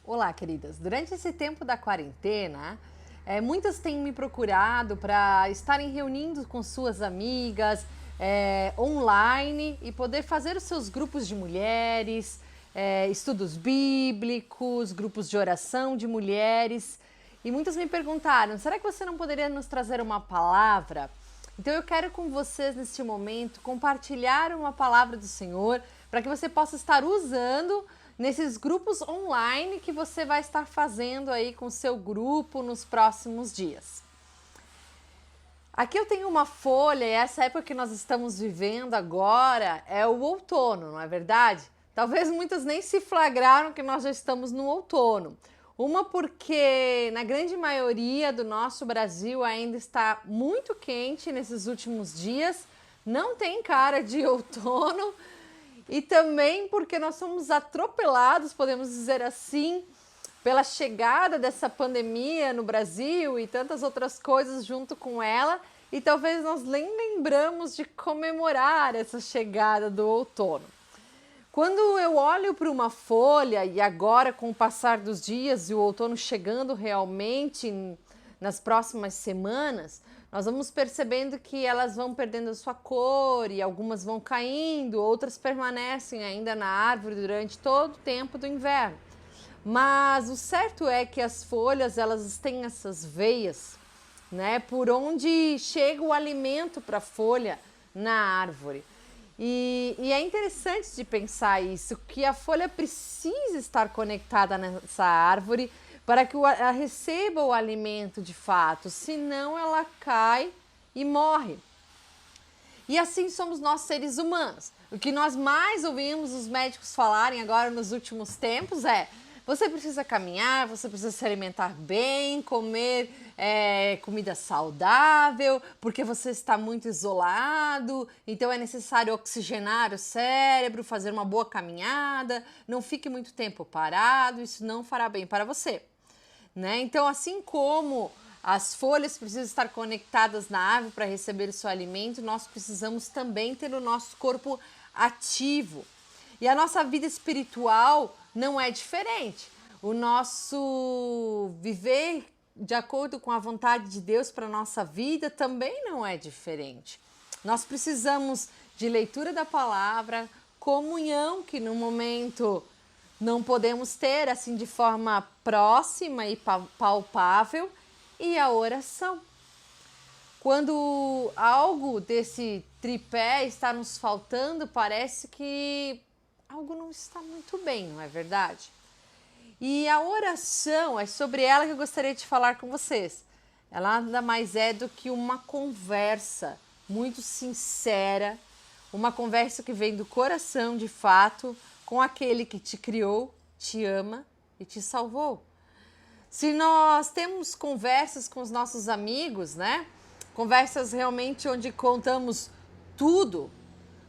Olá, queridas. Durante esse tempo da quarentena, muitas têm me procurado para estarem reunindo com suas amigas online e poder fazer os seus grupos de mulheres, estudos bíblicos, grupos de oração de mulheres. E muitas me perguntaram, será que você não poderia nos trazer uma palavra? Então eu quero com vocês neste momento compartilhar uma palavra do Senhor para que você possa estar usando nesses grupos online que você vai estar fazendo aí com o seu grupo nos próximos dias. Aqui eu tenho uma folha e essa época que nós estamos vivendo agora é o outono, não é verdade? Talvez muitas nem se flagraram que nós já estamos no outono. Uma porque na grande maioria do nosso Brasil ainda está muito quente nesses últimos dias, não tem cara de outono. E também porque nós somos atropelados, podemos dizer assim, pela chegada dessa pandemia no Brasil e tantas outras coisas junto com ela. E talvez nós nem lembramos de comemorar essa chegada do outono. Quando eu olho para uma folha e agora com o passar dos dias e o outono chegando realmente nas próximas semanas, nós vamos percebendo que elas vão perdendo a sua cor e algumas vão caindo, outras permanecem ainda na árvore durante todo o tempo do inverno. Mas o certo é que as folhas, elas têm essas veias, né, por onde chega o alimento para a folha na árvore. E é interessante de pensar isso, que a folha precisa estar conectada nessa árvore para que ela receba o alimento de fato, senão ela cai e morre. E assim somos nós seres humanos. O que nós mais ouvimos os médicos falarem agora nos últimos tempos é: você precisa caminhar, você precisa se alimentar bem, comer comida saudável, porque você está muito isolado, então é necessário oxigenar o cérebro, fazer uma boa caminhada, não fique muito tempo parado, isso não fará bem para você. Né? Então, assim como as folhas precisam estar conectadas na árvore para receber o seu alimento, nós precisamos também ter o nosso corpo ativo. E a nossa vida espiritual não é diferente. O nosso viver de acordo com a vontade de Deus para a nossa vida também não é diferente. Nós precisamos de leitura da palavra, comunhão, que no momento não podemos ter assim de forma próxima e palpável, e a oração. Quando algo desse tripé está nos faltando, parece que algo não está muito bem, não é verdade? E a oração, é sobre ela que eu gostaria de falar com vocês. Ela nada mais é do que uma conversa muito sincera, uma conversa que vem do coração de fato, com aquele que te criou, te ama e te salvou. Se nós temos conversas com os nossos amigos, né? Conversas realmente onde contamos tudo,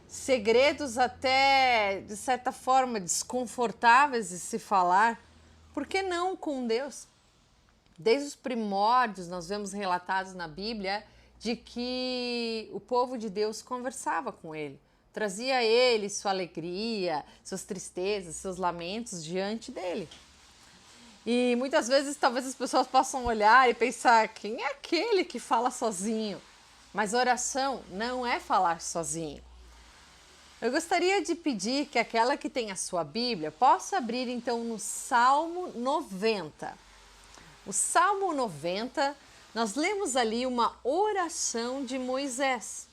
segredos até, de certa forma, desconfortáveis de se falar, por que não com Deus? Desde os primórdios nós vemos relatados na Bíblia de que o povo de Deus conversava com ele. Trazia a ele sua alegria, suas tristezas, seus lamentos diante dele. E muitas vezes talvez as pessoas possam olhar e pensar: quem é aquele que fala sozinho? Mas oração não é falar sozinho. Eu gostaria de pedir que aquela que tem a sua Bíblia possa abrir então no Salmo 90. O Salmo 90, nós lemos ali uma oração de Moisés.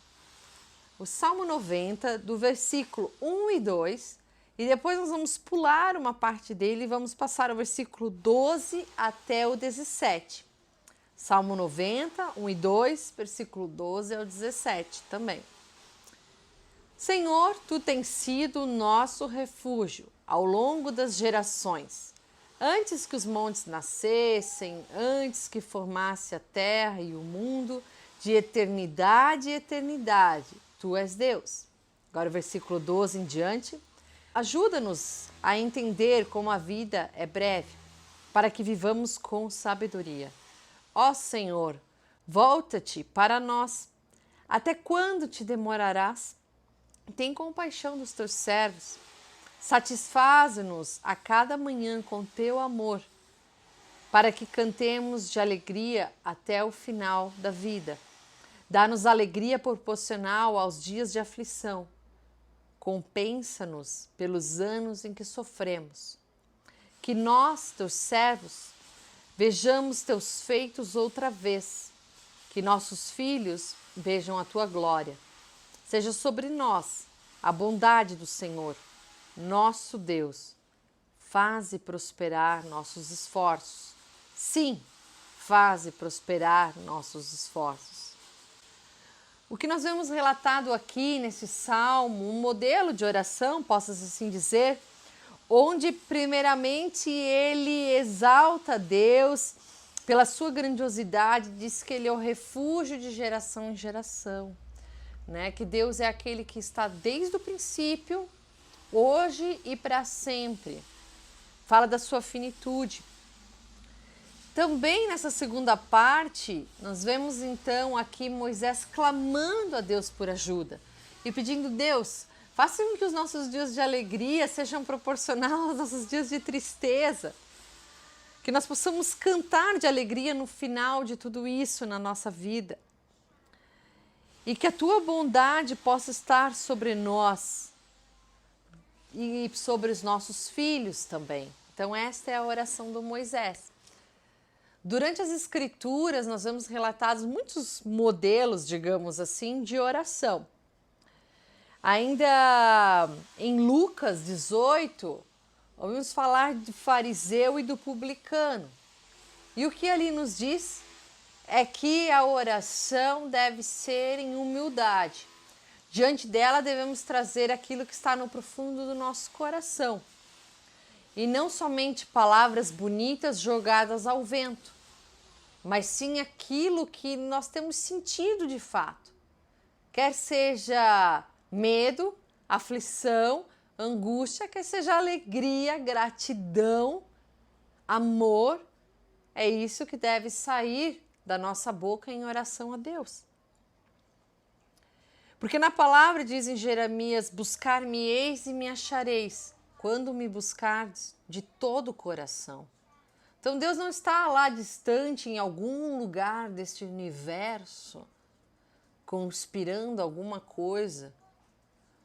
O Salmo 90, do versículo 1 e 2, e depois nós vamos pular uma parte dele e vamos passar o versículo 12 até o 17. Salmo 90, 1 e 2, versículo 12 ao 17 também. Senhor, tu tens sido o nosso refúgio ao longo das gerações. Antes que os montes nascessem, antes que formasse a terra e o mundo, de eternidade e eternidade, tu és Deus. Agora o versículo 12 em diante. Ajuda-nos a entender como a vida é breve, para que vivamos com sabedoria. Ó Senhor, volta-te para nós. Até quando te demorarás? Tem compaixão dos teus servos. Satisfaz-nos a cada manhã com teu amor, para que cantemos de alegria até o final da vida. Dá-nos alegria proporcional aos dias de aflição. Compensa-nos pelos anos em que sofremos. Que nós, teus servos, vejamos teus feitos outra vez. Que nossos filhos vejam a tua glória. Seja sobre nós a bondade do Senhor, nosso Deus. Faze prosperar nossos esforços. Sim, faze prosperar nossos esforços. O que nós vemos relatado aqui nesse salmo, um modelo de oração, posso assim dizer, onde primeiramente ele exalta Deus pela sua grandiosidade, diz que ele é o refúgio de geração em geração, né? Que Deus é aquele que está desde o princípio, hoje e para sempre. Fala da sua finitude. Também nessa segunda parte, nós vemos então aqui Moisés clamando a Deus por ajuda e pedindo: Deus, faça com que os nossos dias de alegria sejam proporcionais aos nossos dias de tristeza. Que nós possamos cantar de alegria no final de tudo isso na nossa vida. E que a tua bondade possa estar sobre nós e sobre os nossos filhos também. Então esta é a oração do Moisés. Durante as escrituras nós vemos relatados muitos modelos, digamos assim, de oração. Ainda em Lucas 18, ouvimos falar do fariseu e do publicano. E o que ali nos diz é que a oração deve ser em humildade. Diante dela devemos trazer aquilo que está no profundo do nosso coração. E não somente palavras bonitas jogadas ao vento, mas sim aquilo que nós temos sentido de fato. Quer seja medo, aflição, angústia, quer seja alegria, gratidão, amor, é isso que deve sair da nossa boca em oração a Deus. Porque na palavra diz em Jeremias: buscar-me-eis e me achareis, quando me buscardes de todo o coração. Então Deus não está lá distante em algum lugar deste universo, conspirando alguma coisa,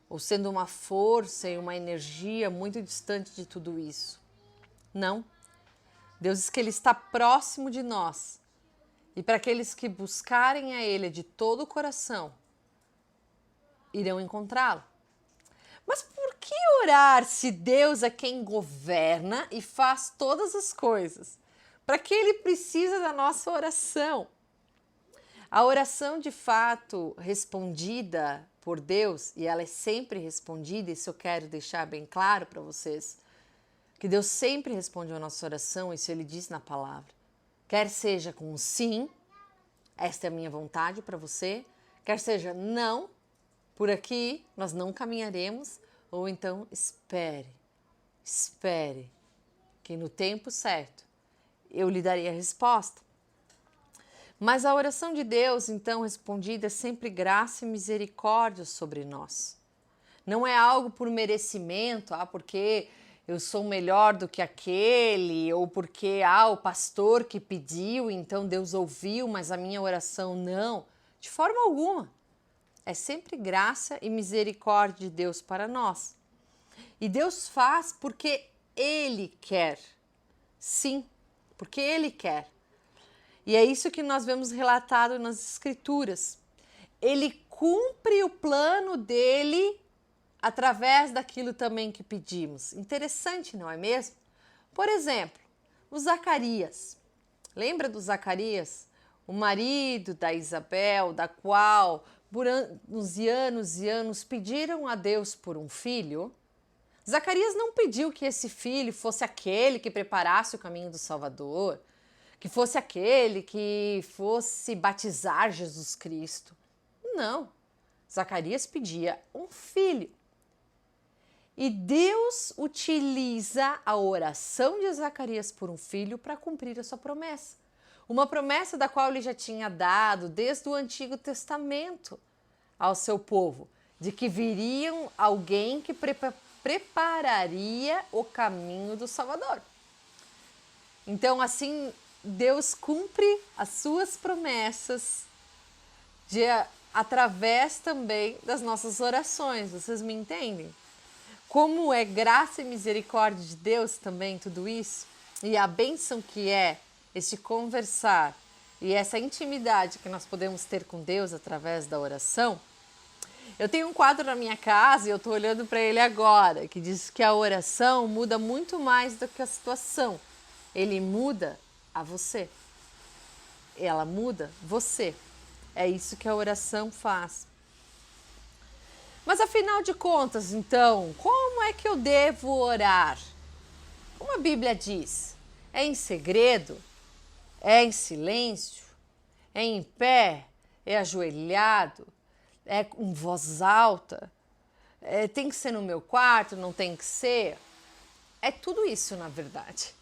ou sendo uma força e uma energia muito distante de tudo isso. Não. Deus diz que Ele está próximo de nós. E para aqueles que buscarem a Ele de todo o coração, irão encontrá-lo. Mas por que orar se Deus é quem governa e faz todas as coisas? Para que Ele precisa da nossa oração? A oração de fato respondida por Deus, e ela é sempre respondida, isso eu quero deixar bem claro para vocês, que Deus sempre responde a nossa oração, isso Ele diz na palavra. Quer seja com um sim, esta é a minha vontade para você, quer seja não, por aqui nós não caminharemos, ou então espere, que no tempo certo eu lhe darei a resposta. Mas a oração de Deus, então, respondida é sempre graça e misericórdia sobre nós. Não é algo por merecimento, porque eu sou melhor do que aquele, ou porque o pastor que pediu, então Deus ouviu, mas a minha oração não. De forma alguma. É sempre graça e misericórdia de Deus para nós. E Deus faz porque Ele quer. Sim, porque Ele quer. E é isso que nós vemos relatado nas Escrituras. Ele cumpre o plano dele através daquilo também que pedimos. Interessante, não é mesmo? Por exemplo, o Zacarias. Lembra do Zacarias? O marido da Isabel, da qual por anos e anos pediram a Deus por um filho. Zacarias não pediu que esse filho fosse aquele que preparasse o caminho do Salvador, que fosse aquele que fosse batizar Jesus Cristo. Não. Zacarias pedia um filho. E Deus utiliza a oração de Zacarias por um filho para cumprir a sua promessa. Uma promessa da qual ele já tinha dado desde o Antigo Testamento ao seu povo, de que viriam alguém que prepararia o caminho do Salvador. Então, assim, Deus cumpre as suas promessas através também das nossas orações. Vocês me entendem? Como é graça e misericórdia de Deus também tudo isso, e a bênção que é este conversar e essa intimidade que nós podemos ter com Deus através da oração. Eu tenho um quadro na minha casa e eu estou olhando para ele agora, que diz que a oração muda muito mais do que a situação. Ele muda a você. Ela muda você. É isso que a oração faz. Mas afinal de contas, então, como é que eu devo orar? Como a Bíblia diz, é em segredo? É em silêncio? É em pé? É ajoelhado? É em voz alta? Tem que ser no meu quarto? Não tem que ser? É tudo isso, na verdade.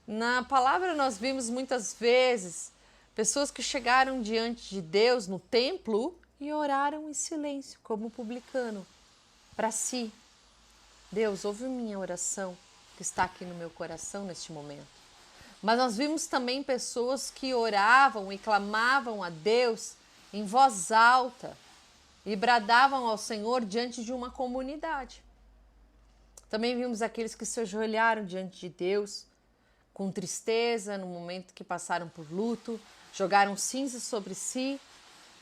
Na palavra nós vimos muitas vezes pessoas que chegaram diante de Deus no templo e oraram em silêncio, como publicano, para si. Deus, ouve minha oração que está aqui no meu coração neste momento. Mas nós vimos também pessoas que oravam e clamavam a Deus em voz alta e bradavam ao Senhor diante de uma comunidade. Também vimos aqueles que se ajoelharam diante de Deus com tristeza no momento que passaram por luto, jogaram cinzas sobre si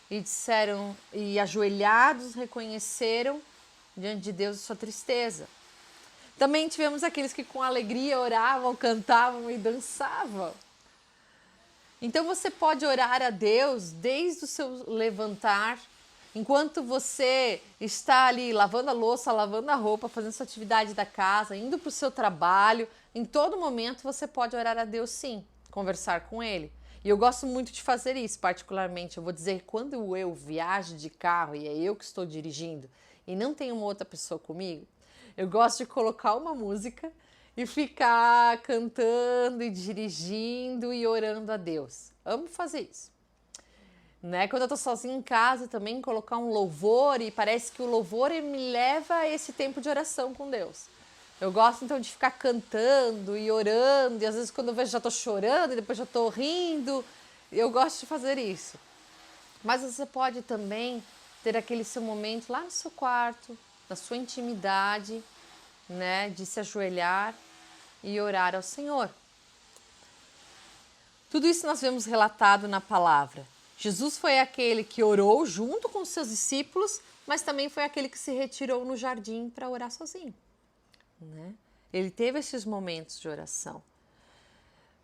e disseram, e ajoelhados reconheceram diante de Deus a sua tristeza. Também tivemos aqueles que com alegria oravam, cantavam e dançavam. Então você pode orar a Deus desde o seu levantar, enquanto você está ali lavando a louça, lavando a roupa, fazendo sua atividade da casa, indo para o seu trabalho. Em todo momento você pode orar a Deus, sim, conversar com Ele. E eu gosto muito de fazer isso, particularmente. Eu vou dizer que quando eu viajo de carro e é eu que estou dirigindo e não tem uma outra pessoa comigo, eu gosto de colocar uma música e ficar cantando e dirigindo e orando a Deus. Amo fazer isso. Né? Quando eu estou sozinha em casa também, colocar um louvor e parece que o louvor me leva a esse tempo de oração com Deus. Eu gosto então de ficar cantando e orando, e às vezes quando eu vejo já estou chorando e depois já estou rindo. Eu gosto de fazer isso. Mas você pode também ter aquele seu momento lá no seu quarto, na sua intimidade, né, de se ajoelhar e orar ao Senhor. Tudo isso nós vemos relatado na palavra. Jesus foi aquele que orou junto com os seus discípulos, mas também foi aquele que se retirou no jardim para orar sozinho. Né? Ele teve esses momentos de oração.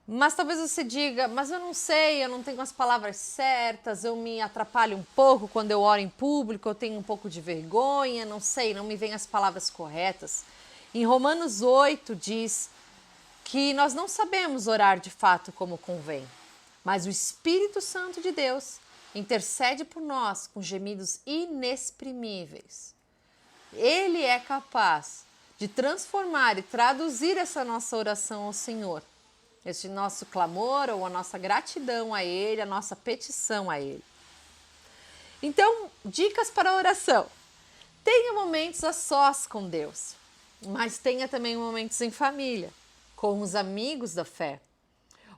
Mas talvez você diga, mas eu não sei, eu não tenho as palavras certas, eu me atrapalho um pouco quando eu oro em público, eu tenho um pouco de vergonha, não sei, não me vêm as palavras corretas. Em Romanos 8 diz que nós não sabemos orar de fato como convém, mas o Espírito Santo de Deus intercede por nós com gemidos inexprimíveis. Ele é capaz de transformar e traduzir essa nossa oração ao Senhor, esse nosso clamor ou a nossa gratidão a Ele, a nossa petição a Ele. Então, dicas para a oração. Tenha momentos a sós com Deus, mas tenha também momentos em família, com os amigos da fé.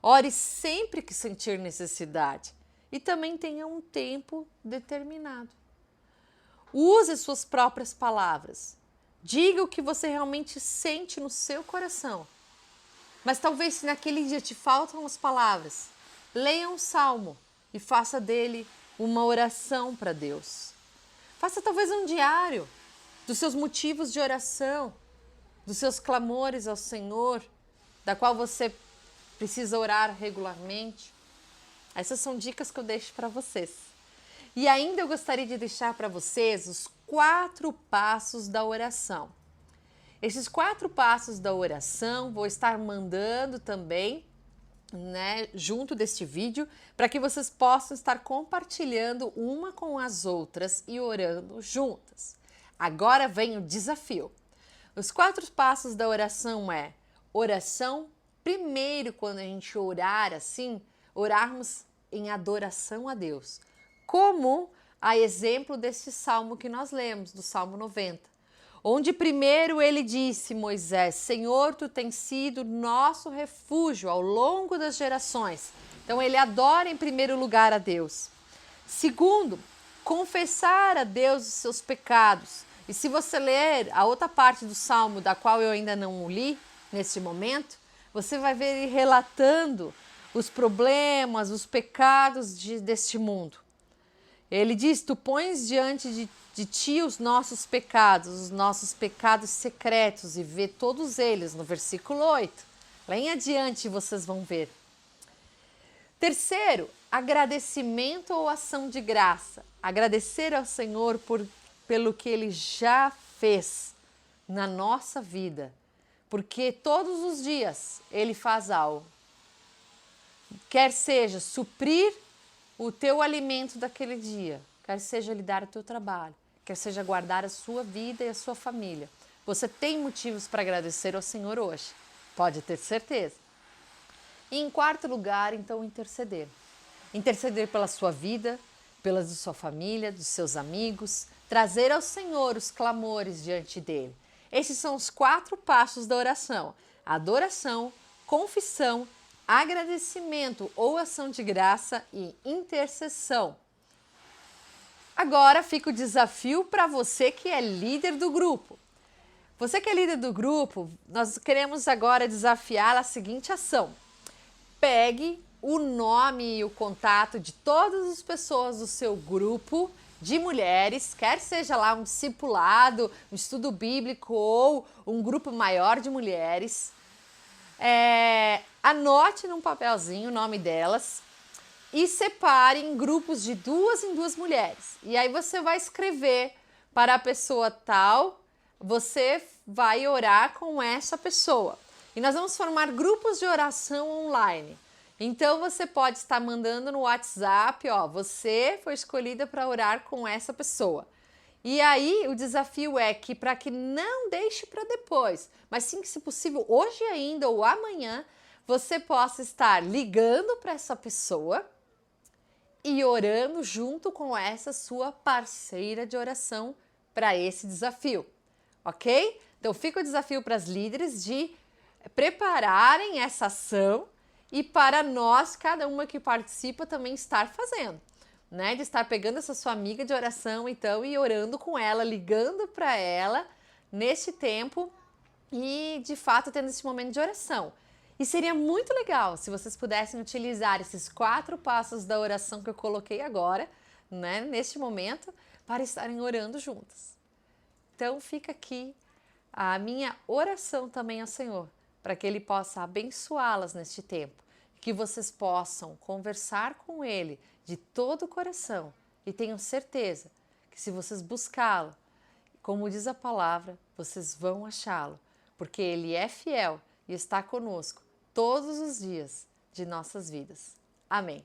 Ore sempre que sentir necessidade e também tenha um tempo determinado. Use suas próprias palavras. Diga o que você realmente sente no seu coração. Mas talvez se naquele dia te faltam as palavras, leia um salmo e faça dele uma oração para Deus. Faça talvez um diário dos seus motivos de oração, dos seus clamores ao Senhor, da qual você precisa orar regularmente. Essas são dicas que eu deixo para vocês. E ainda eu gostaria de deixar para vocês os 4 passos da oração. Esses 4 passos da oração vou estar mandando também, né, junto deste vídeo, para que vocês possam estar compartilhando uma com as outras e orando juntas. Agora vem o desafio. Os 4 passos da oração é oração. Primeiro, quando a gente orar assim, orarmos em adoração a Deus. Como a exemplo desse salmo que nós lemos, do Salmo 90. onde primeiro ele disse, Moisés, Senhor, tu tens sido nosso refúgio ao longo das gerações. Então ele adora em primeiro lugar a Deus. Segundo, confessar a Deus os seus pecados. E se você ler a outra parte do Salmo, da qual eu ainda não li neste momento, você vai ver ele relatando os problemas, os pecados deste mundo. Ele diz, tu pões diante de ti os nossos pecados secretos, e vê todos eles, no versículo 8. Lá em adiante vocês vão ver. Terceiro, agradecimento ou ação de graça. Agradecer ao Senhor pelo que Ele já fez na nossa vida. Porque todos os dias Ele faz algo. Quer seja suprir o teu alimento daquele dia, quer seja lhe dar o teu trabalho, quer seja guardar a sua vida e a sua família. Você tem motivos para agradecer ao Senhor hoje. Pode ter certeza. E em quarto lugar, então, interceder. Interceder pela sua vida, pela de sua família, dos seus amigos, trazer ao Senhor os clamores diante dele. Esses são os 4 passos da oração: adoração, confissão, agradecimento ou ação de graça e intercessão. Agora fica o desafio para você que é líder do grupo. Você que é líder do grupo, nós queremos agora desafiar a seguinte ação. Pegue o nome e o contato de todas as pessoas do seu grupo de mulheres, quer seja lá um discipulado, um estudo bíblico ou um grupo maior de mulheres. Anote num papelzinho o nome delas e separe em grupos de 2 em 2 mulheres. E aí você vai escrever para a pessoa tal, você vai orar com essa pessoa. E nós vamos formar grupos de oração online. Então você pode estar mandando no WhatsApp, você foi escolhida para orar com essa pessoa. E aí o desafio é que para que não deixe para depois, mas sim que se possível hoje ainda ou amanhã, você possa estar ligando para essa pessoa e orando junto com essa sua parceira de oração para esse desafio, ok? Então fica o desafio para as líderes de prepararem essa ação e para nós, cada uma que participa, também estar fazendo, né? De estar pegando essa sua amiga de oração, então, e orando com ela, ligando para ela neste tempo e, de fato, tendo esse momento de oração. E seria muito legal se vocês pudessem utilizar esses 4 passos da oração que eu coloquei agora, né, neste momento, para estarem orando juntas. Então, fica aqui a minha oração também ao Senhor, para que Ele possa abençoá-las neste tempo, que vocês possam conversar com Ele de todo o coração e tenham certeza que se vocês buscá-lo, como diz a palavra, vocês vão achá-lo, porque Ele é fiel e está conosco todos os dias de nossas vidas. Amém.